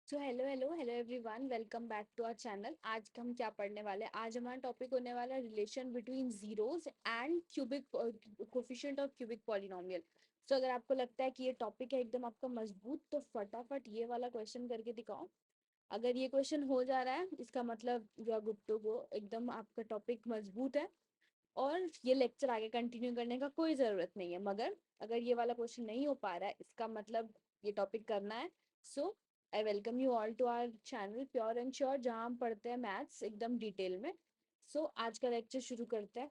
So hello hello hello everyone, welcome back to our channel. आज हम क्या पढ़ने वाले हैं? आज हमारा टॉपिक होने वाला है relation between zeros and cubic coefficient of cubic polynomial. So अगर आपको लगता है कि ये टॉपिक है एकदम आपका मजबूत, तो फटाफट ये वाला क्वेश्चन करके दिखाओ। अगर ये क्वेश्चन हो जा रहा है, इसका मतलब you are good to go, एकदम आपका टॉपिक मजबूत है और ये लेक्चर आगे कंटिन्यू करने का कोई ज़रूरत नहीं है। मगर अगर ये वाला क्वेश्चन नहीं हो पा रहा है, इसका मतलब ये टॉपिक करना है। So I welcome you all to our channel pure and sure, जहाँ हम पढ़ते हैं मैथ्स एकदम डिटेल में। सो आज का लेक्चर शुरू करते हैं।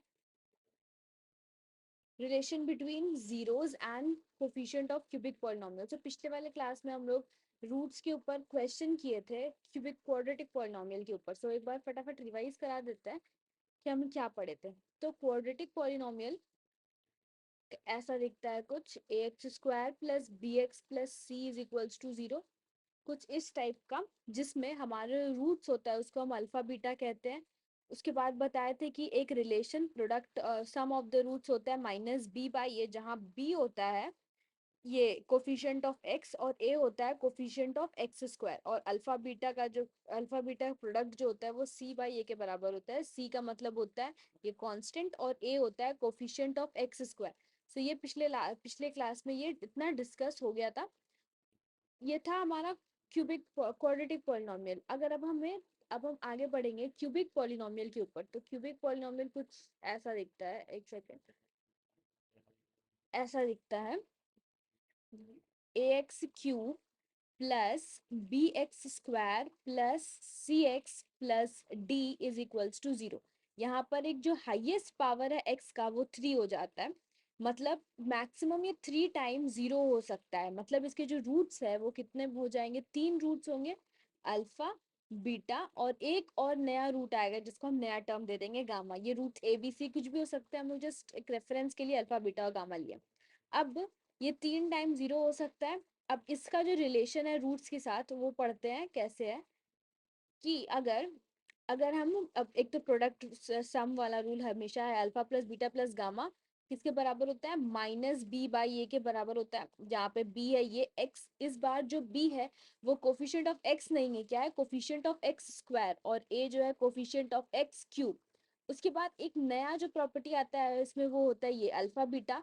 Relation between zeros and coefficient of cubic polynomial. तो पिछले वाले क्लास में हम लोग रूट्स के ऊपर क्वेश्चन किए थे, क्यूबिक क्वाड्रेटिक पॉलिनोमियल के ऊपर। सो एक बार फटाफट रिवाइज करा देते हैं कि हम क्या पढ़े थे। तो क्वाड्रेटिक पॉलिनोमियल ऐसा दिखता है कुछ, a x square plus b x plus c is equals to zero, कुछ इस टाइप का, जिसमें हमारे रूट्स होता है उसको हम अल्फा बीटा कहते हैं। उसके बाद बताए थे कि एक relation product sum of the roots होता है माइनस बी बाई ए, जहाँ बी होता है ये कोफिशिएंट ऑफ एक्स और ए होता है कोफिशिएंट ऑफ एक्स स्क्वायर। और अल्फा बीटा प्रोडक्ट जो होता है वो सी बाई ए के बराबर होता है। सी का मतलब होता है ये कांस्टेंट और ए होता है कोफिशिएंट ऑफ एक्स स्क्वायर। सो ये पिछले क्लास में ये इतना डिस्कस हो गया था। ये था हमारा क्यूबिक क्वाड्रेटिक पॉलिनोमियल। अगर अब हम आगे बढ़ेंगे क्यूबिक पॉलिनोमियल के ऊपर। तो क्यूबिक पॉलिनोमियल कुछ ऐसा दिखता है, एक सेकेंड, ऐसा दिखता है। A x cube plus b x square plus c x plus d is equals to zero. यहाँ पर एक जो हाईएस्ट पावर है एक्स का वो थ्री हो जाता है। मतलब मैक्सिमम ये थ्री टाइम जीरो हो सकता है। मतलब इसके जो रूट्स है वो कितने हो जाएंगे? तीन रूट्स होंगे, अल्फा बीटा और एक और नया रूट आएगा जिसको हम नया टर्म दे देंगे गामा। ये रूट ए बी सी कुछ भी हो सकता है, हम लोग जस्ट एक रेफरेंस के लिए अल्फा बीटा और गामा लिए। अब ये तीन टाइम जीरो हो सकता है। अब इसका जो रिलेशन है रूट्स के साथ वो पढ़ते हैं कैसे है कि अगर अगर हम अब एक तो प्रोडक्ट सम वाला रूल हमेशा है, alpha plus beta plus gamma किसके बराबर होता है? माइनस बी बाई ए के बराबर होता है। जहाँ पे बी है ये एक्स, इस बार जो बी है वो कोफिशिएंट ऑफ एक्स नहीं है, क्या है? Coefficient of x square. और ए जो है कोफिशिएंट ऑफ एक्स क्यूब। उसके बाद एक नया जो प्रॉपर्टी आता है इसमें वो होता है ये alpha beta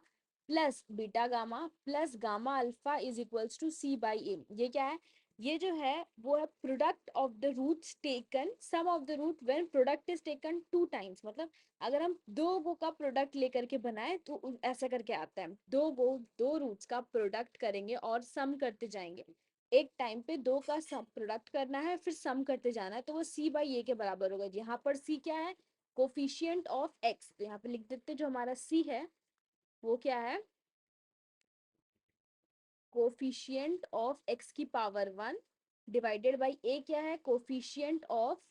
plus beta gamma plus gamma alpha is equals to c by a. ये क्या है? ये जो है वो है product of the roots taken sum of the root when product is taken two times. मतलब अगर हम दो गो का प्रोडक्ट लेकर के बनाए तो ऐसा करके आता है, दो रूट्स का प्रोडक्ट करेंगे और सम करते जाएंगे। एक टाइम पे दो का सम प्रोडक्ट करना है फिर सम करते जाना है, तो वो सी बाई ए के बराबर होगा। यहाँ पर सी क्या है? Coefficient of x. तो यहाँ पे लिख देते जो हमारा सी है वो क्या है? कोफिशिएंट ऑफ एक्स की पावर वन डिवाइडेड बाई ए क्या है? Coefficient of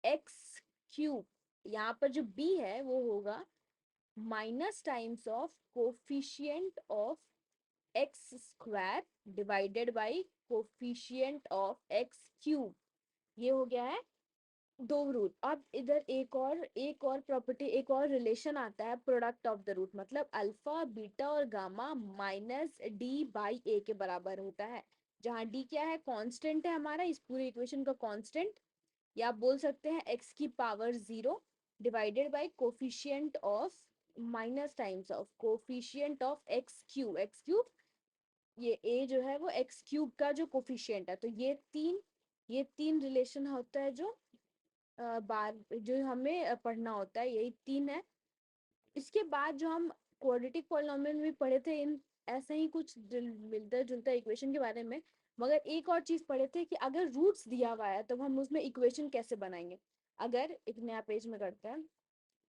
x cube. यहाँ पर जो बी है वो होगा minus times of coefficient of x square divided by coefficient of x cube. ये हो गया है दो रूट। अब इधर एक और प्रॉपर्टी, एक और रिलेशन आता है प्रोडक्ट ऑफ द रूट। मतलब अल्फा बीटा और गामा माइनस डी बाई ए के बराबर होता है, जहाँ डी क्या है? कांस्टेंट है हमारा इस पूरे इक्वेशन का कांस्टेंट। या आप बोल सकते हैं एक्स की power zero divided by coefficient of minus times of coefficient of x cube. ये ए जो है वो एक्स क्यूब का जो कोफिशिएंट है। तो ये तीन रिलेशन होता है जो बार जो हमें पढ़ना होता है, यही तीन है। इसके बाद जो हम क्वाड्रेटिक पॉलिनोमियल में पढ़े थे, इन ऐसे ही कुछ मिलता जुलता इक्वेशन के बारे में। मगर एक और चीज पढ़े थे कि अगर रूट्स दिया हुआ है तब हम उसमें इक्वेशन कैसे बनाएंगे। अगर एक नया पेज में करते हैं,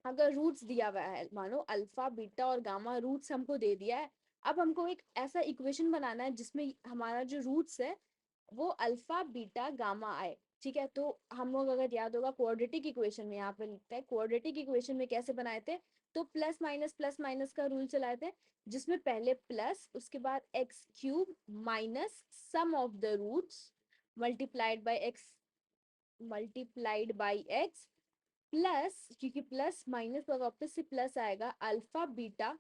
अगर रूट्स दिया हुआ है, मानो अल्फा बीटा और गामा रूट्स हमको दे दिया है। अब हमको एक ऐसा इक्वेशन बनाना है जिसमें हमारा जो रूट्स है वो अल्फा बीटा गामा आए। ठीक है, तो हम लोग अगर याद होगा क्वाड्रेटिक इक्वेशन में, यहाँ पे लिखता है क्वाड्रेटिक इक्वेशन में कैसे बनाए थे। तो प्लस माइनस का रूल चलाए थे, जिसमें पहले प्लस उसके बाद x cube minus sum of the roots multiplied by x plus, क्योंकि प्लस माइनस पर वापस से प्लस आएगा, अल्फा बीटा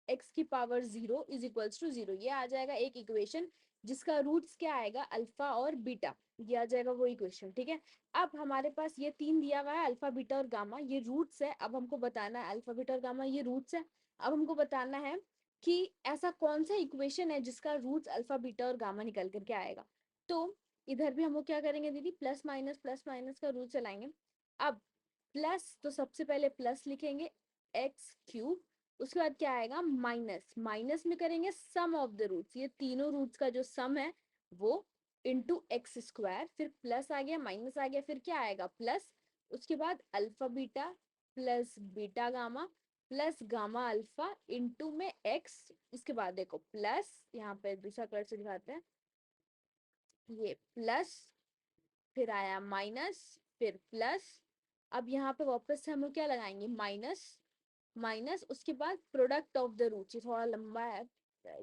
एक्स की power zero is equals to zero. ये आ जाएगा एक इक्वेशन। जिसका रूट्स क्या आएगा, अल्फा और बीटा, ये आ जाएगा वो इक्वेशन। ठीक है, अब हमारे पास ये तीन दिया हुआ है, अल्फा बीटा और गामा, ये रूट्स है। अब हमको बताना है अल्फा बीटा और गामा ये रूट्स है। अब हमको बताना है कि ऐसा कौन सा इक्वेशन है जिसका रूट्स अल्फा बीटा और गामा निकल करके आएगा। तो इधर भी हम लोग क्या करेंगे दीदी, प्लस माइनस का रूट चलाएंगे। अब प्लस, तो सबसे पहले प्लस लिखेंगे एक्स क्यूब, उसके बाद क्या आएगा माइनस, माइनस में करेंगे सम ऑफ द रूट्स, ये तीनों रूट्स का जो सम है वो इंटू एक्स स्क्वायर, फिर प्लस आ गया माइनस आ गया, फिर क्या आएगा प्लस, उसके बाद alpha beta plus beta gamma plus gamma alpha into में एक्स, इसके बाद देखो प्लस, यहाँ पे दूसरा कलर से दिखाते हैं, ये प्लस, फिर आया माइनस, फिर प्लस, अब यहाँ पे वापस से हम लोग क्या लगाएंगे माइनस, माइनस उसके बाद प्रोडक्ट ऑफ द रूट, ये थोड़ा लंबा है,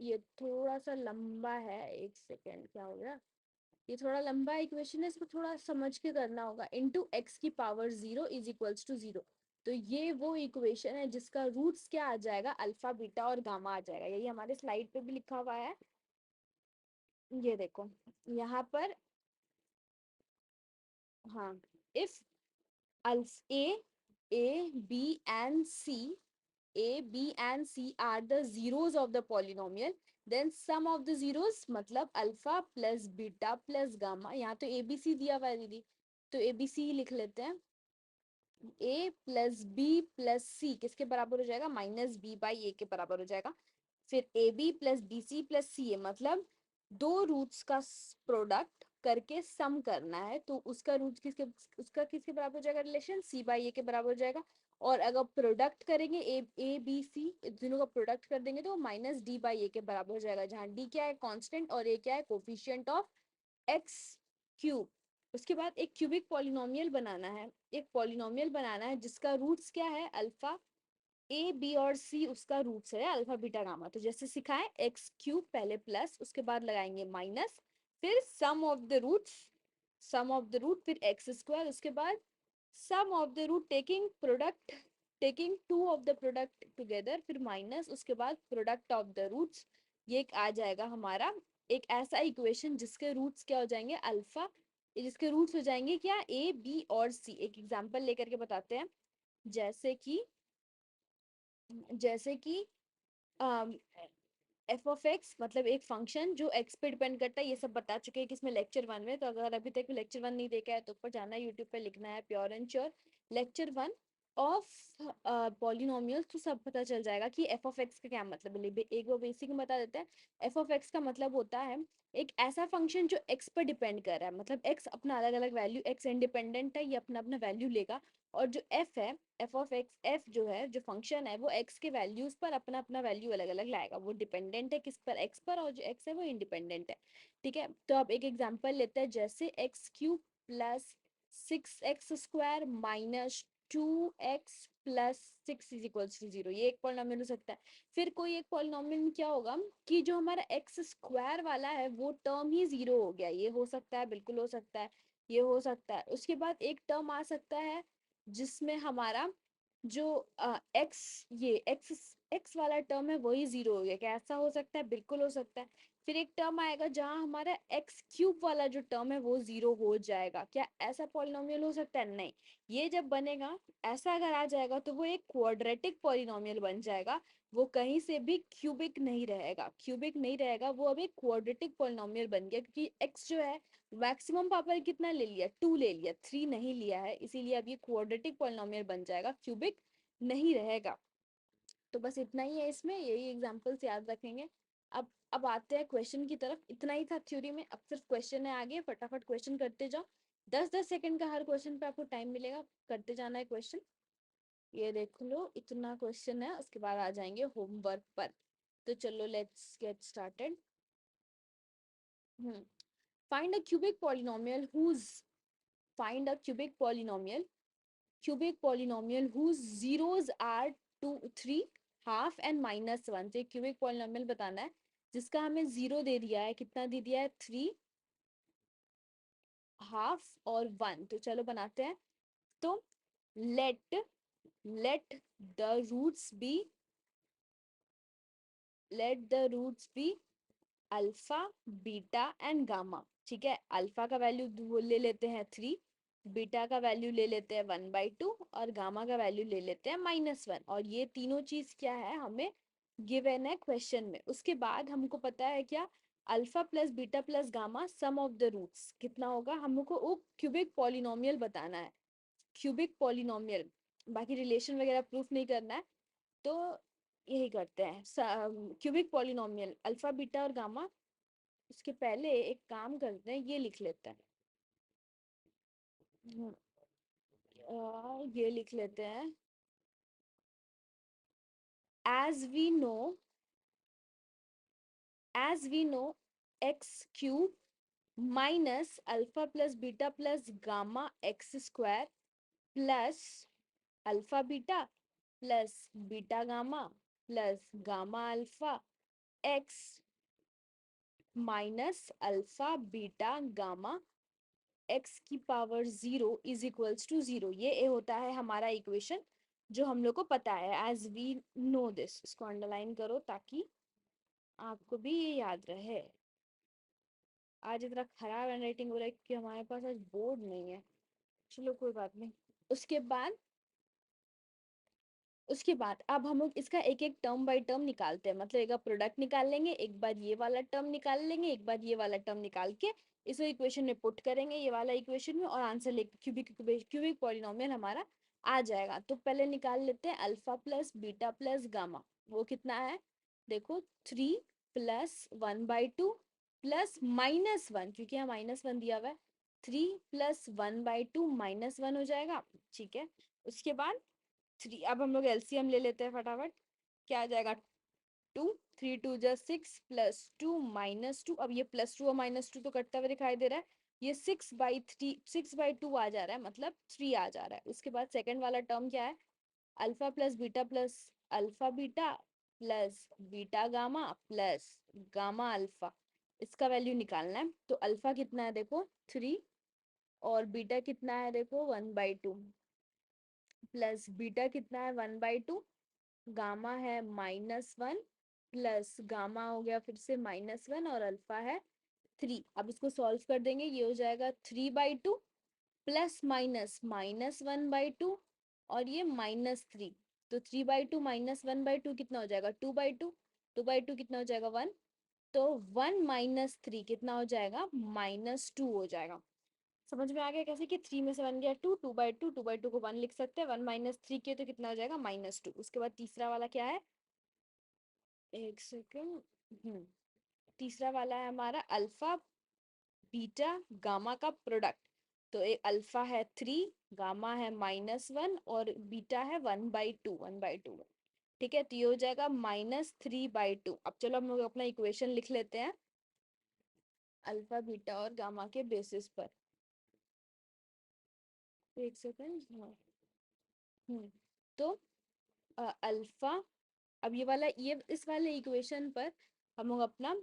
ये थोड़ा सा लंबा है, एक सेकेंड क्या हो गया, ये थोड़ा लंबा इक्वेशन है, इसको थोड़ा समझ के करना होगा, इनटू एक्स की पावर 0 इज इक्वल्स टू 0। तो ये वो इक्वेशन है जिसका रूट्स क्या आ जाएगा, अल्फा बीटा और गामा आ जाएगा, यही हमारे स्लाइड पे भी लिखा हुआ है, ये देखो यहाँ पर। हाँ, if A, B and C are the zeros of the polynomial, then sum of the zeros मतलब alpha plus beta plus gamma, यहाँ तो ABC दिया हुआ है दीदी, तो ABC लिख लेते हैं, A प्लस बी प्लस सी किसके बराबर हो जाएगा, माइनस बी बाई ए के बराबर हो जाएगा। फिर a b plus b c plus c a, मतलब दो रूट्स का प्रोडक्ट करके सम करना है, तो उसका रूट किसके, उसका किसके बराबर हो जाएगा रिलेशन, सी बाई ए के बराबर हो जाएगा। और अगर प्रोडक्ट करेंगे ए बी सी दोनों का प्रोडक्ट कर देंगे तो माइनस डी बाई ए के बराबर हो जाएगा, जहाँ डी क्या है कांस्टेंट और ए क्या है कोफिशिएंट ऑफ एक्स क्यूब। उसके बाद एक क्यूबिक पॉलिनोमियल बनाना है, एक पॉलिनोमियल बनाना है जिसका रूट्स क्या है अल्फा, ए बी और सी उसका रूट्स है अल्फा बीटा गामा। तो जैसे सिखाए एक्स क्यूब पहले प्लस, उसके बाद लगाएंगे माइनस, फिर sum of the roots, sum of the root, फिर एक्स स्क्वायर, उसके बाद sum of the root taking product, taking two of the product together, फिर माइनस, उसके बाद प्रोडक्ट ऑफ द रूट्स। ये एक आ जाएगा हमारा एक ऐसा इक्वेशन जिसके रूट्स क्या हो जाएंगे अल्फा, जिसके रूट्स हो जाएंगे क्या ए बी और सी। एक एग्जांपल लेकर के बताते हैं, जैसे कि जैसे कि एफ ऑफ एक्स मतलब एक फंक्शन जो एक्स पे डिपेंड करता है, ये सब बता चुके हैं किसमें लेक्चर 1 में, तो अगर अभी तक लेक्चर 1 नहीं देखा है तो ऊपर जाना है यूट्यूब पे, लिखना है pure and sure lecture 1 of polynomials, तो सब पता चल जाएगा कि एफ ऑफ एक्स का क्या मतलब है। एक बार बेसिक में बता देते हैं, एफ ऑफ एक्स का मतलब होता है एक ऐसा फंक्शन जो एक्स पर डिपेंड कर रहा है, मतलब एक्स अपना अलग अलग वैल्यू, एक्स इंडिपेंडेंट है, ये अपना अपना वैल्यू लेगा, और जो एफ है, एफ ऑफ एक्स, एफ जो है जो फंक्शन है वो एक्स के वैल्यूज पर अपना अपना वैल्यू अलग अलग लाएगा, वो डिपेंडेंट है किस पर, एक्स पर, और जो एक्स है वो इंडिपेंडेंट है। ठीक है, तो अब एक एग्जांपल लेते हैं, जैसे x cube plus 6x² minus 2x plus 6 is equals to 0, ये एक पॉलिनोमियल हो सकता है। फिर कोई एक पॉलिनोमियल में क्या होगा कि जो हमारा एक्स स्क्वायर वाला है वो टर्म ही 0 हो गया, ये हो सकता है, बिल्कुल हो सकता है, ये हो सकता है। उसके बाद एक टर्म आ सकता है जिसमें हमारा जो एक्स, ये एक्स एक्स वाला टर्म है वही 0 हो गया, क्या ऐसा हो सकता है, बिल्कुल हो सकता है। फिर एक टर्म आएगा जहां हमारा एक्स क्यूब वाला जो टर्म है वो 0 हो जाएगा, क्या ऐसा पॉलिनोमियल हो सकता है, नहीं। ये जब बनेगा, ऐसा अगर आ जाएगा तो वो एक क्वाड्रेटिक पॉलिनोमियल बन जाएगा, वो कहीं से भी क्यूबिक नहीं रहेगा, क्यूबिक नहीं रहेगा, वो अब एक क्वाड्रेटिक पॉलिनोमियल बन गया, क्योंकि एक्स जो है मैक्सिमम पावर कितना ले लिया, 2 ले लिया, 3 नहीं लिया है, इसीलिए अब ये क्वाड्रेटिक पॉलिनोमियल बन जाएगा, क्यूबिक नहीं रहेगा। तो बस इतना ही है इसमें, यही एग्जांपल्स याद रखेंगे। अब आते हैं क्वेश्चन की तरफ, इतना ही था थ्योरी में, अब सिर्फ क्वेश्चन है आगे, फटाफट क्वेश्चन करते जाओ, 10-10 सेकंड का हर क्वेश्चन पे आपको टाइम मिलेगा, करते जाना है क्वेश्चन। ये देख लो इतना क्वेश्चन है, उसके बाद आ जाएंगे होमवर्क पर। तो चलो let's get started. Find a cubic polynomial whose, find a cubic polynomial whose zeros are 2 3 half and -1। तो एक क्यूबिक पॉलिनोमियल बताना है जिसका हमें 0 दे दिया है, कितना दे दिया है 3, हाफ और 1। तो चलो बनाते हैं। तो let let the roots be let the roots be alpha, beta and gamma. ठीक है, अल्फा का वैल्यू वो ले लेते हैं 3, बीटा का वैल्यू ले लेते हैं 1/2 और गामा का वैल्यू ले लेते हैं -1। और ये तीनों चीज क्या है हमें गिवन है क्वेश्चन में। उसके बाद हमको पता है क्या, alpha plus beta plus gamma sum of the roots कितना होगा, हमको वो क्यूबिक पॉलिनोमियल बताना है, क्यूबिक पॉलिनोमियल। बाकी रिलेशन वगैरह प्रूफ नहीं करना है, तो यही करते हैं क्यूबिक पॉलिनोमियल अल्फा बीटा और गामा। उसके पहले एक काम करते हैं, ये लिख लेते हैं। ये लिख लेते हैं, as we know as we know x cube minus alpha plus beta plus gamma x square plus alpha beta plus beta gamma plus gamma alpha x minus alpha beta gamma x की power 0 is equals to 0। ये होता है हमारा equation जो हम लोग को पता है, एज वी नो दिस। इसको अंडरलाइन करो ताकि आपको भी ये याद रहे। आज इतना खराब हैंड राइटिंग हो रहा है कि हमारे पास आज बोर्ड नहीं है, चलो कोई बात नहीं। उसके बाद अब हम लोग इसका एक एक टर्म बाय टर्म निकालते हैं, मतलब एक प्रोडक्ट निकाल लेंगे, एक बार ये वाला टर्म निकाल लेंगे, एक बार ये वाला टर्म निकाल के इसे इक्वेशन में पुट करेंगे, ये वाला इक्वेशन में, और आंसर लेके क्यूबिक पॉलिनोमियल हमारा आ जाएगा। तो पहले निकाल लेते हैं alpha plus beta plus gamma. वो कितना है देखो, 3 प्लस 1/2 प्लस -1, क्योंकि यहाँ -1 दिया हुआ है, 3 प्लस 1/2 -1 हो जाएगा। ठीक है, उसके बाद 3, अब हम लोग एलसीएम ले लेते हैं फटाफट। क्या आ जाएगा, 2, 3 2 जा 6 प्लस 2 -2। अब ये +2 और -2 तो कटता हुआ दिखाई दे रहा है, ये 6/3 6/2 आ जा रहा है, मतलब 3 आ जा रहा है। उसके बाद सेकंड वाला टर्म क्या है, alpha plus beta plus alpha beta plus beta gamma plus gamma alpha. इसका वैल्यू निकालना है। तो अल्फा कितना है देखो 3, और बीटा कितना है देखो 1/2, प्लस बीटा कितना है 1/2, गामा है -1, प्लस गामा हो गया फिर से -1, और अल्फा है 3। अब इसको सॉल्व कर देंगे, ये हो जाएगा 3/2 प्लस माइनस -1/2 और ये -3। तो 3/2 -1/2 कितना हो जाएगा 2/2, 2/2 कितना हो जाएगा 1, तो 1 -3 कितना हो जाएगा -2 हो जाएगा। समझ में आ गया कैसे कि 3 में से 1 गया 2, 2/2, 2/2 को 1 लिख सकते हैं, 1 -3 किए तो कितना हो जाएगा -2। उसके बाद तीसरा वाला क्या है, एक सेकेंड, तीसरा वाला है हमारा अल्फा बीटा गामा का प्रोडक्ट। तो एक अल्फा है 3, गामा है -1 और बीटा है 1/2। ठीक है, तो ये हो जाएगा -3/2। अब चलो हम लोग अपना इक्वेशन लिख लेते हैं अल्फा बीटा और गामा के बेसिस पर। एक सेकेंड, हाँ। तो अल्फा, अब ये वाला, ये इस वाले इक्वेशन पर हम लोग अपना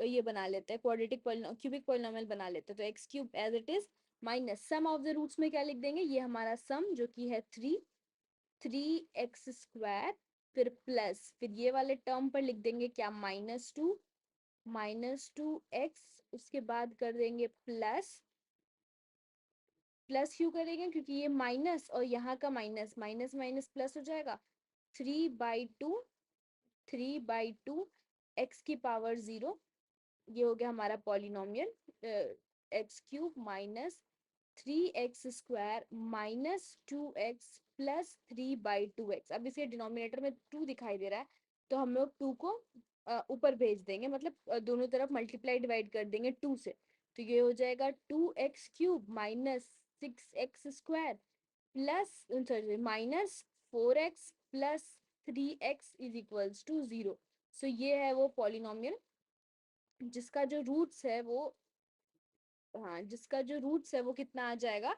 ये बना लेते हैं, क्वाड्रेटिक क्यूबिक पॉलिनोमियल बना लेते हैं। तो x cube as it is minus sum of the roots में क्या लिख देंगे, ये हमारा सम जो कि है 3x², फिर प्लस, फिर ये वाले टर्म पर लिख देंगे क्या -2x, उसके बाद कर देंगे प्लस। प्लस क्यों करेंगे, क्योंकि ये माइनस और यहाँ का माइनस, माइनस माइनस प्लस हो जाएगा। 3/2, 3/2 एक्स की पावर 0, ये हो गया हमारा polynomial x³ -3x² -2x plus 3/2x। अब इसके डिनोमिनेटर में 2 दिखाई दे रहा है, तो हम लोग 2 को ऊपर भेज देंगे, मतलब दोनों तरफ मल्टीप्लाई डिवाइड कर देंगे 2 से। तो ये हो जाएगा 2x³ -6x² plus sorry -4x plus 3x is equals to 0। So ये है वो पॉलिनोमियल जिसका जो रूट्स है वो, हाँ, जिसका जो रूट्स है वो कितना आ जाएगा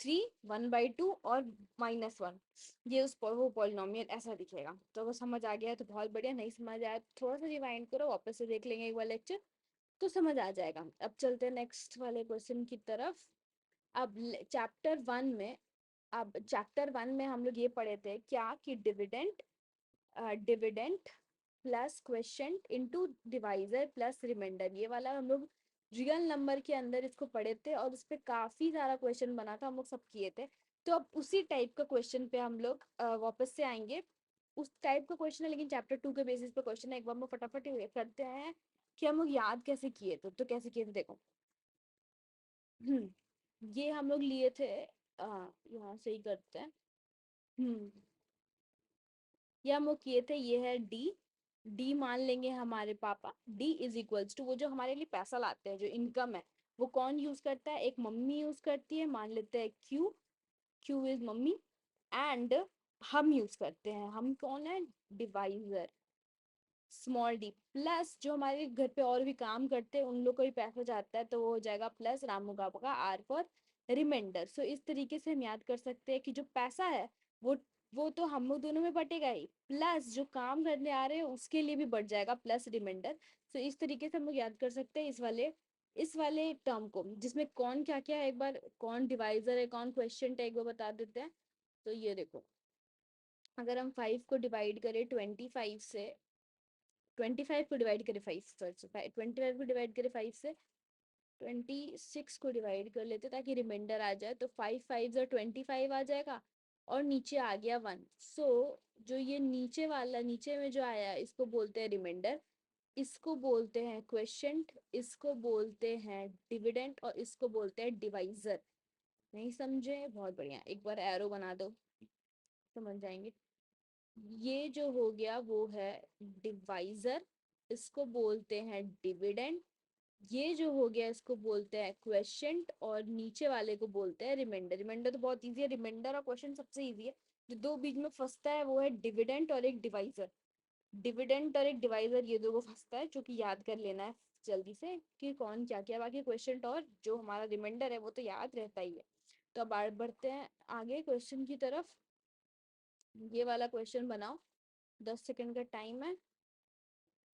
3, 1/2 और -1। ये उस वो पॉलिनोमियल ऐसा दिखेगा। तो अगर समझ आ गया है तो बहुत बढ़िया, नहीं समझ आया तो थोड़ा सा रिवाइंड करो, वापस से देख लेंगे एक बार लेक्चर, तो समझ आ जाएगा। अब चलते हैं नेक्स्ट वाले क्वेश्चन की तरफ। अब चैप्टर 1 में हम लोग ये पढ़े थे क्या कि dividend, dividend plus question into divisor plus remainder. ये वाला हम लोग रियल नंबर के अंदर इसको पढ़े थे और उस पर काफी सारा क्वेश्चन बना था, हम लोग सब किए थे। तो अब उसी टाइप का क्वेश्चन पे हम लोग वापस से आएंगे। उस टाइप का क्वेश्चन है लेकिन चैप्टर 2 के बेसिस पे क्वेश्चन है। एक बार हम फटाफट करते हैं कि हम लोग याद कैसे किए थे। तो कैसे किए थे देखो। ये हम लोग लिए थे, यहाँ से ही करते हैं। हम्म ये हम लोग किए थे, ये है डी। डी मान लेंगे हमारे पापा। डी इज इक्वल्स टू वो जो हमारे लिए पैसा लाते हैं, जो इनकम है, वो कौन यूज करता है? एक मम्मी यूज करती है, मान लेते हैं Q. Q is mummy. And हम यूज करते हैं, हम कौन है? Divisor, small D. प्लस जो हमारे घर पे और भी काम करते हैं उन लोग को भी पैसा जाता है, तो वो हो जाएगा प्लस रामू बाबा का आर फॉर रिमाइंडर। सो इस तरीके से हम याद कर सकते हैं कि जो पैसा है वो वो तो हम लोग दोनों में बटेगा ही, प्लस जो काम करने आ रहे हैं उसके लिए भी बढ़ जाएगा प्लस रिमाइंडर। सो इस तरीके से हम लोग याद कर सकते हैं इस वाले टर्म को, जिसमें कौन क्या क्या है, एक बार कौन डिवाइजर है कौन क्वेश्चन है एक बार बता देते हैं। तो ये देखो, अगर हम 5 को डिवाइड करें 25 से, 25 को डिवाइड करें 5 सॉरी 25 को डिवाइड करें 5 से, 26 को डिवाइड कर लेते ताकि रिमाइंडर आ जाए। तो 5 5 और 25 आ जाएगा और नीचे आ गया 1। सो जो ये नीचे वाला नीचे में जो आया इसको बोलते हैं रिमाइंडर, इसको बोलते हैं क्वेश्चंट, इसको बोलते हैं डिविडेंड और इसको बोलते हैं डिवाइजर। नहीं समझे? बहुत बढ़िया, एक बार एरो बना दो, समझ जाएंगे। ये जो हो गया वो है डिवाइजर, इसको बोलते हैं डिविडेंड। ये जो हो गया इसको बोलते हैं क्वेश्चंट और नीचे वाले को बोलते हैं रिमाइंडर। रिमाइंडर तो बहुत इजी है, रिमाइंडर और क्वेश्चन सबसे इजी है। जो दो बीच में फंसता है वो है डिविडेंड और एक डिवाइजर। डिविडेंड और एक डिवाइजर, ये दो को फंसता है, जो कि याद कर लेना है जल्दी से कि कौन क्या क्या। बाकी क्वेश्चन और जो हमारा रिमाइंडर है वो तो याद रहता ही है। तो अब बढ़ते हैं आगे क्वेश्चन की तरफ। ये वाला क्वेश्चन बनाओ, 10 सेकंड का टाइम है,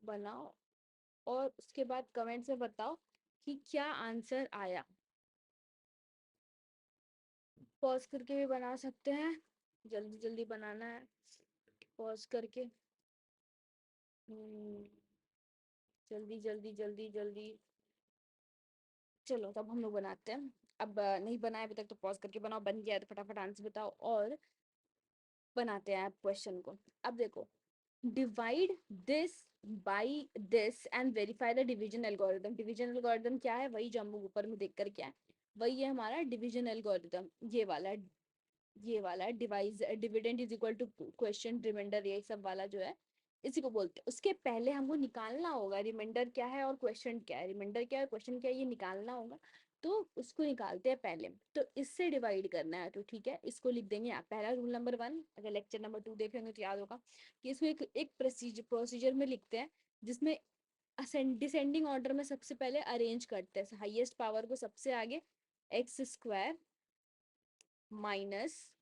बनाओ और उसके बाद कमेंट्स में बताओ कि क्या आंसर आया। पॉज करके भी बना सकते हैं, जल्दी जल्दी बनाना है पॉज करके। हम्म, जल्दी जल्दी जल्दी जल्दी। चलो तब हम लोग बनाते हैं। अब नहीं बनाए अभी तक तो पॉज करके बनाओ, बन गया तो फटाफट आंसर बताओ और बनाते हैं क्वेश्चन को। अब देखो, divide this by this and verify the division algorithm. Division algorithm क्या है? वही जो हम लोग ऊपर में देख कर क्या है, वही है हमारा डिवीजन एल्गोरिदम। ये वाला divide dividend is equal to question remainder, ये सब वाला जो है इसी को बोलते हैं। उसके पहले हमको निकालना होगा रिमाइंडर क्या है और क्वेश्चन क्या है, रिमाइंडर क्या है क्वेश्चन क्या है, ये निकालना होगा। तो उसको निकालते हैं पहले। तो इससे डिवाइड करना है, तो ठीक है इसको लिख देंगे आप। पहला रूल नंबर 1, अगर लेक्चर नंबर 2 देखेंगे तो याद होगा कि इसको एक प्रोसीजर में लिखते हैं, जिसमें डिसेंडिंग ऑर्डर में सबसे पहले अरेंज करते हैं हाईएस्ट पावर को सबसे आगे, x square minus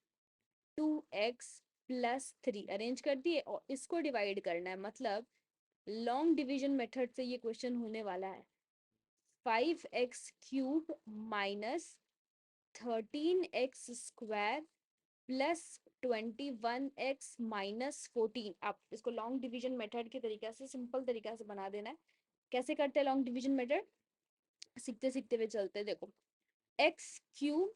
2x+3 arrange कर दिए और इसको डिवाइड करना है। मतलब लॉन्ग डिवीजन मेथड से ये क्वेश्चन होने वाला है। 5x³ minus 13x² plus 21x-14। आप इसको लॉन्ग डिवीजन मेथड के तरीका से, सिंपल तरीका से बना देना है। कैसे करते हैं लॉन्ग डिवीजन मेथड? सीखते सीखते हुए चलते हैं। देखो, x³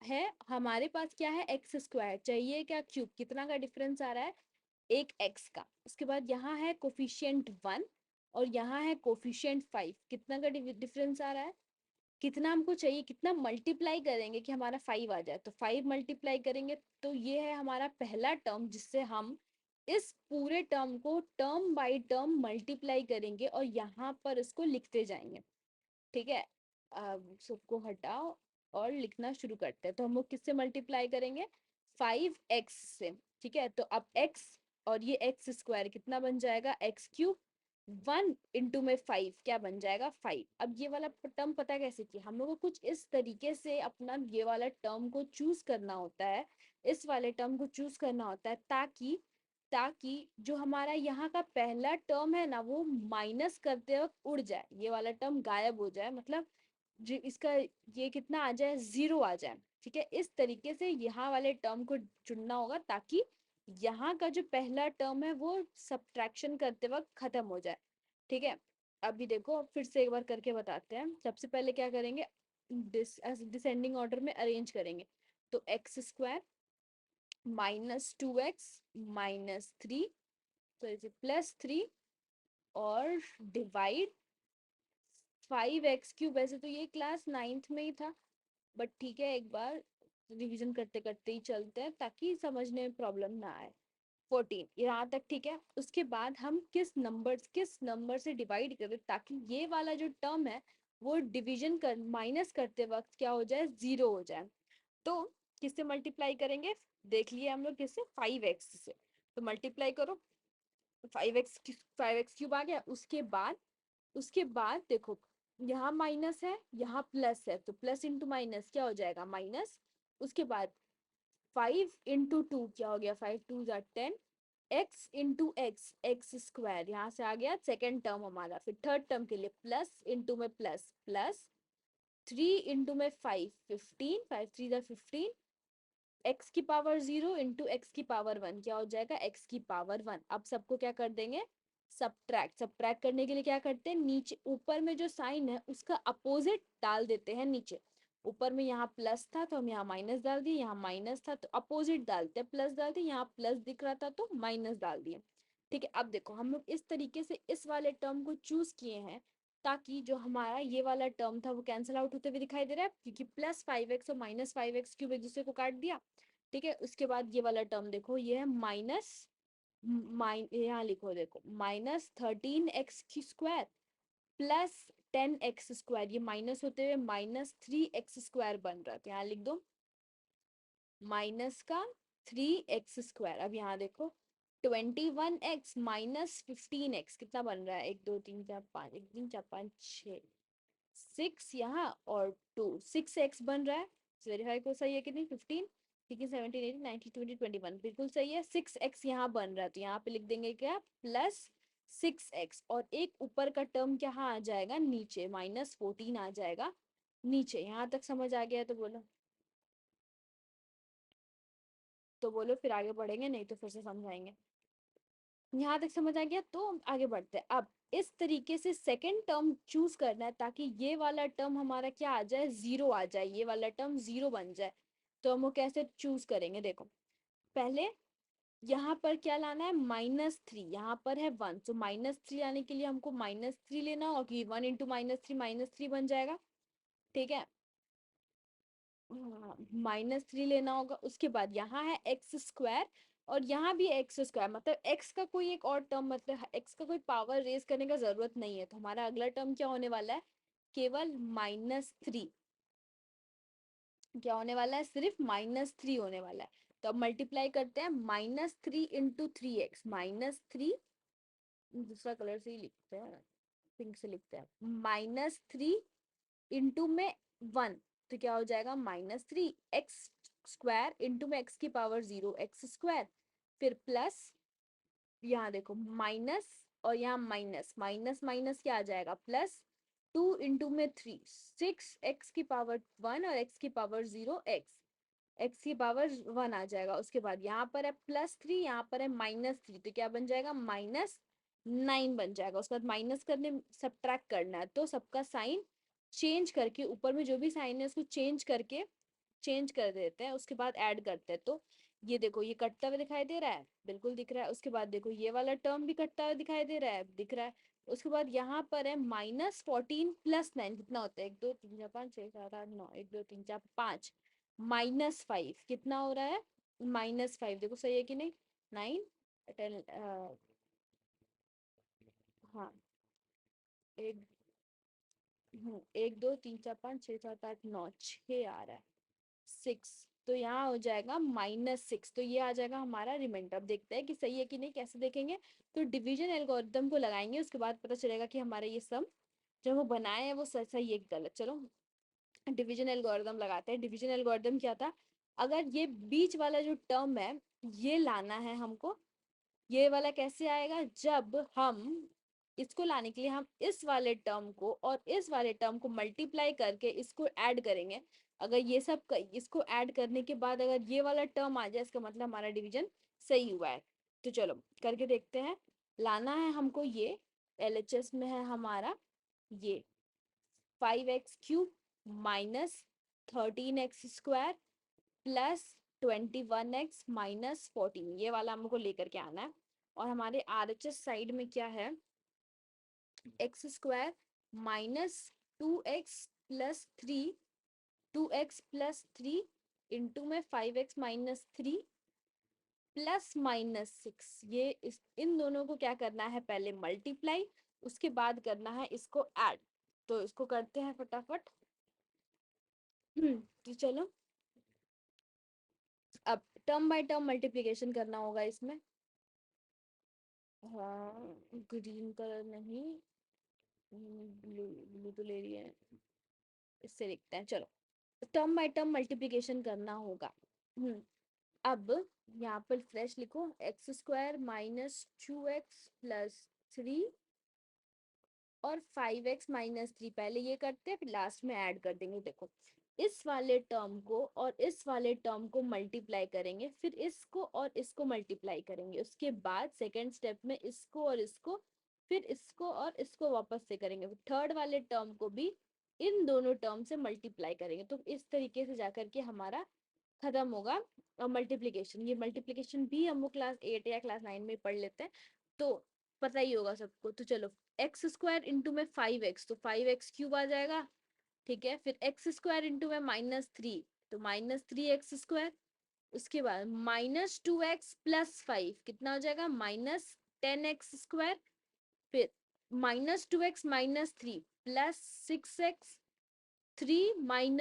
है हमारे पास, क्या है? x² चाहिए, क्या क्यूब, कितना का डिफरेंस आ रहा है? एक x का। उसके बाद यहाँ है कोफिशिएंट 1 और यहाँ है कोफिशिएंट 5, कितना का डिफरेंस आ रहा है? कितना हमको चाहिए, कितना मल्टीप्लाई करेंगे कि हमारा 5 आ जाए? तो 5 मल्टीप्लाई करेंगे तो ये है हमारा पहला टर्म, जिससे हम इस पूरे टर्म को टर्म बाय टर्म मल्टीप्लाई करेंगे और यहाँ पर इसको लिखते जाएंगे। ठीक है, अब सबको हटाओ और लिखना शुरू करते हैं। तो हम लोग किससे मल्टीप्लाई करेंगे? 5x से। ठीक है, तो अब x और ये x² कितना बन जाएगा? x³। 1 × 5 क्या बन जाएगा? 5। अब ये वाला टर्म पता कैसे किया हम लोग को? कुछ इस तरीके से अपना ये वाला टर्म को चूज करना होता है, इस वाले टर्म को चूज करना होता है, ताकि ताकि जो हमारा यहाँ का पहला टर्म है ना वो माइनस करते वक्त उड़ जाए, ये वाला टर्म गायब हो जाए। मतलब जो इसका ये कितना आ जाए? 0 आ जाए। ठीक है, इस तरीके से यहाँ वाले टर्म को चुनना होगा ताकि यहाँ का जो पहला टर्म है वो सब्ट्रैक्शन करते वक्त खत्म हो जाए। ठीक है, अभी देखो फिर से एक बार करके बताते हैं। सबसे पहले क्या करेंगे, डिसेंडिंग ऑर्डर में अरेंज करेंगे। तो एक्स स्क्वायर -2x -3, तो इसे +3 और डिवाइड 5x3। वैसे तो ये क्लास 9th में ही था, बट ठीक है एक बार रिवीजन करते करते ही चलते हैं ताकि समझने में प्रॉब्लम ना आए। 14 यहाँ तक ठीक है। उसके बाद हम किस नंबर से डिवाइड करें ताकि ये वाला जो टर्म है वो डिवीजन कर माइनस करते वक्त क्या हो जाए, 0 हो जाए। तो किससे मल्टीप्लाई करेंगे, देख लिए हम लोग किससे, 5x से। तो मल्टीप्लाई करो, 5x क्यूब आ गया। उसके बाद देखो यहाँ माइनस है यहाँ प्लस है, तो प्लस इंटू माइनस क्या हो जाएगा, माइनस। उसके बाद 5 × 2 क्या हो गया, 5 × 2 = 10। x इंटू एक्स स्क्वायर, यहाँ से आ गया सेकेंड टर्म हमारा। फिर थर्ड टर्म के लिए प्लस इंटू में प्लस प्लस 3 × 15, 5 3 = 15। x⁻0 × x⁻1 क्या हो जाएगा, x⁻1। अब सबको क्या कर देंगे, सब्ट्रैक्ट करने के लिए क्या करते हैं, नीचे ऊपर में जो साइन है उसका अपोजिट डाल देते हैं नीचे। ऊपर में यहाँ प्लस था तो हम यहाँ माइनस डाल दिए, यहाँ माइनस था तो अपोजिट डालते हैं, प्लस डाल दिए, यहाँ प्लस दिख रहा था तो माइनस डाल दिए। ठीक है, अब देखो हम लोग इस तरीके से इस वाले टर्म को चूज किए हैं ताकि जो हमारा ये वाला टर्म था वो कैंसिल आउट होते हुए दिखाई दे रहा है, क्योंकि +5x और -5x³ एक दूसरे को काट दिया। ठीक है, उसके बाद ये वाला टर्म देखो, ये है माइनस, यहाँ लिखो देखो, -13x² +10x², ये माइनस होते हुए -3x² बन रहा है, तो यहाँ लिख दो माइनस का 3x²। अब यहाँ देखो 21x -15x कितना बन रहा है, 1 2 3 4 5, 1 3 4 5 6, 6 यहाँ और 2, 6x बन रहा है। वेरीफाई को सही है कि नहीं, 15, ठीक है, 17 18 19 20 21 बिल्कुल सही है। 6x यहाँ बन रहा है तो यहाँ पे लिख देंगे क्या, +6x। और एक ऊपर का टर्म क्या आ जाएगा नीचे, -14 आ जाएगा नीचे। यहाँ तक समझ आ गया तो बोलो, तो बोलो फिर आगे बढ़ेंगे, नहीं तो फिर से समझाएंगे। यहाँ तक समझ आ गया तो आगे बढ़ते हैं। अब इस तरीके से सेकंड टर्म चूज करना है ताकि ये वाला टर्म हमारा क्या आ जाए, 0 आ जाए, ये वाला टर्म 0 बन जाए। तो हम वो कैसे चूज करेंगे, देखो पहले यहाँ पर क्या लाना है, -3, यहाँ पर है 1, तो -3 लाने के लिए हमको -3 लेना होगा कि 1 × -3 बन जाएगा। ठीक है, -3 लेना होगा। उसके बाद यहाँ है x², और यहाँ भी x², मतलब x का कोई एक और टर्म, मतलब x का कोई पावर रेज करने का जरूरत नहीं है। तो हमारा अगला टर्म क्या होने वाला है, केवल -3। क्या होने वाला है, सिर्फ -3 होने वाला है। तो अब मल्टीप्लाई करते हैं, -3 × 3x, -3, दूसरा कलर से ही लिखते हैं, पिंक से लिखते हैं, -3 इंटू में 1, तो क्या हो जाएगा, -3x² इंटू में x⁻0 x², फिर प्लस, यहाँ देखो माइनस, और यहाँ माइनस माइनस माइनस क्या आ जाएगा, +2 इंटू में 3, 6x⁻1 और x⁻0 x⁻1 आ जाएगा। उसके बाद यहाँ पर है +3, यहाँ पर है -3, तो क्या बन जाएगा, -9 बन जाएगा। उसके बाद माइनस करने, सब्ट्रैक्ट करना है तो सबका साइन चेंज करके, ऊपर में जो भी साइन है उसको चेंज कर देते हैं, उसके बाद ऐड करते हैं। तो ये देखो ये कटता हुआ दिखाई दे रहा है, बिल्कुल दिख रहा है। उसके बाद देखो ये वाला टर्म भी कटता हुआ दिखाई दे रहा है, दिख रहा है। उसके बाद यहाँ पर है -14 + 9 कितना होता है, 1 2 3 4 5 6 7 8 9, 1 2 3 4 5, -5 कितना हो रहा है, -5 देखो सही है कि नहीं, 9 10, हाँ, एक 1 2 3 4 5 6 7 8 9 6 आ रहा है, 6, तो यहाँ हो जाएगा -6। तो ये आ जाएगा हमारा रिमाइंडर। अब देखते हैं कि सही है कि नहीं, कैसे देखेंगे, तो डिवीजन एल्गोरिथम को लगाएंगे, उसके बाद पता चलेगा कि हमारा ये सम जो वो बनाए हैं वो सही है कि गलत। चलो डिवीजन एल्गोरिथम लगाते हैं। डिवीजन एल्गोरिथम क्या था, अगर ये बीच वाला जो टर्म है ये लाना है हमको, ये वाला कैसे आएगा, जब हम इसको लाने के लिए हम इस वाले टर्म को और इस वाले टर्म को मल्टीप्लाई करके इसको ऐड करेंगे। अगर ये सब इसको ऐड करने के बाद अगर ये वाला टर्म आ जाए, इसका मतलब हमारा डिवीजन सही हुआ है। तो चलो करके देखते हैं। लाना है हमको ये, LHS में है हमारा ये 5x³ minus 13x² plus 21x minus 14, ये वाला हमको लेकर के आना है। और हमारे RHS साइड में क्या है, x² minus 2x plus 3 into में 5x-3 प्लस -6। ये इन दोनों को क्या करना है, पहले मल्टीप्लाई, उसके बाद करना है इसको ऐड। तो इसको करते हैं फटाफट। तो चलो अब टर्म बाय टर्म मल्टीप्लिकेशन करना होगा इसमें। हाँ, ग्रीन कलर नहीं, ब्लू, ब्लू तो ले रही है, इससे लिखते हैं। चलो टर्म बाय टर्म मल्टीप्लिकेशन करना होगा। अब यहाँ पर फ्रेश लिखो, x² माइनस 2x+3 और 5x-3, पहले ये करते हैं फिर लास्ट में ऐड कर देंगे। देखो इस वाले टर्म को और इस वाले टर्म को मल्टीप्लाई करेंगे, फिर इसको और इसको मल्टीप्लाई करेंगे, उसके बाद सेकेंड स्टेप में इसको और इसको, फिर इसको और इसको वापस से करेंगे, थर्ड वाले टर्म को भी इन दोनों टर्म से मल्टीप्लाई करेंगे। तो इस तरीके से जाकर के हमारा खत्म होगा मल्टीप्लिकेशन। ये मल्टीप्लिकेशन भी हम लोग क्लास 8 या क्लास 9 में पढ़ लेते हैं, तो पता ही होगा सबको। तो चलो x² इंटू में 5x, तो 5x³ आ जाएगा, ठीक है। फिर x² इंटू में -3, तो -3x²। उसके बाद -2x+5 कितना हो जाएगा, -10x²। फिर -2x-3 +6x, 3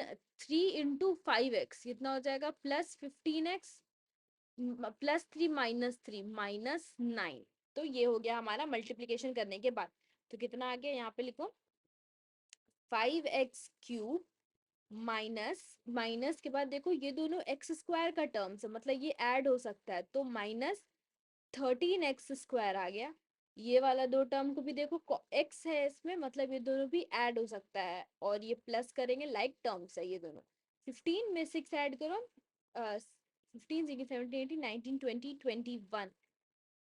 इंटू 5x कितना हो जाएगा, +15x, +3 -3 -9। तो ये हो गया हमारा मल्टीप्लिकेशन करने के बाद। तो कितना आ गया, यहाँ पे लिखो 5x³ माइनस, माइनस के बाद देखो ये दोनों x² का टर्म्स है, मतलब ये ऐड हो सकता है, तो -13x² आ गया। ये वाला दो टर्म को भी देखो, x है इसमें, मतलब ये दोनों भी ऐड हो सकता है, और ये प्लस करेंगे, लाइक टर्म्स है ये दोनों। 15 में 6 ऐड करो, 15 16 17 18 19 20 21,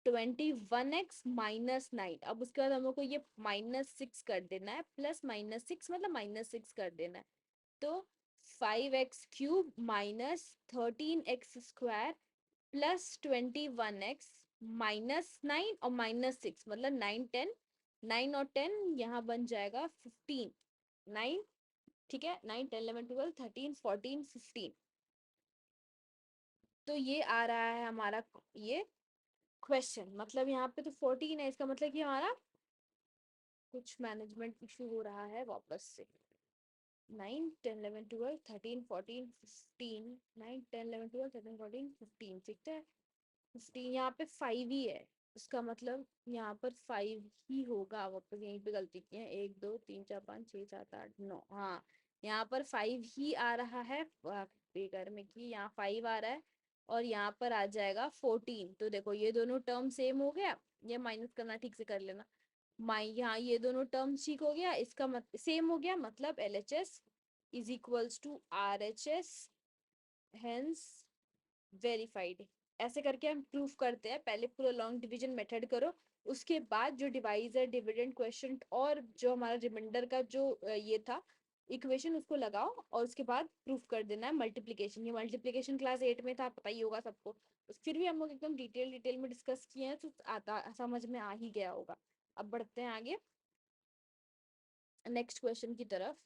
21x-9। अब उसके बाद हम लोग को ये -6 कर देना है, +-6 मतलब -6 कर देना है। तो 5x³ माइनस 13x² +21x-9 और -6 मतलब 9 10, 9 और 10 यहाँ बन जाएगा 15, 9, ठीक है। 9 10 11 12 13 14 15। तो ये आ रहा है हमारा ये क्वेश्चन, मतलब यहाँ पे तो 14 है, इसका मतलब कि हमारा कुछ मैनेजमेंट इशू हो रहा है वापस से। 9 10 11 12 13 14 15, 9 10 11 12 13 14 15, ठीक है। 15 यहाँ पे 5 ही है, इसका मतलब यहाँ पर 5 ही होगा। वापस यहीं पे गलती की है, 1 2 3 4 5 6 7 8 9, हाँ यहाँ पर 5 ही आ रहा है, बेकर में कि यहाँ 5 आ रहा है और यहाँ पर आ जाएगा 14। तो देखो ये दोनों टर्म सेम हो गया, ये माइनस करना ठीक से कर लेना। यहाँ ये दोनों टर्म ठीक हो गया, इसका सेम हो गया, मतलब LHS is equals to RHS, hence verified. ऐसे करके हम प्रूफ करते हैं। पहले पूरा लॉन्ग डिवीजन मेथड करो, उसके बाद जो डिवाइजर डिविडेंड क्वेश्चन और जो हमारा रिमाइंडर का जो ये था इक्वेशन, उसको लगाओ और उसके बाद प्रूफ कर देना है मल्टीप्लिकेशन। ये मल्टीप्लिकेशन क्लास 8 में था, पता ही होगा सबको। फिर भी हम लोग एकदम डिटेल में डिस्कस किए हैं, तो आता समझ में आ ही गया होगा। अब बढ़ते हैं आगे नेक्स्ट क्वेश्चन की तरफ।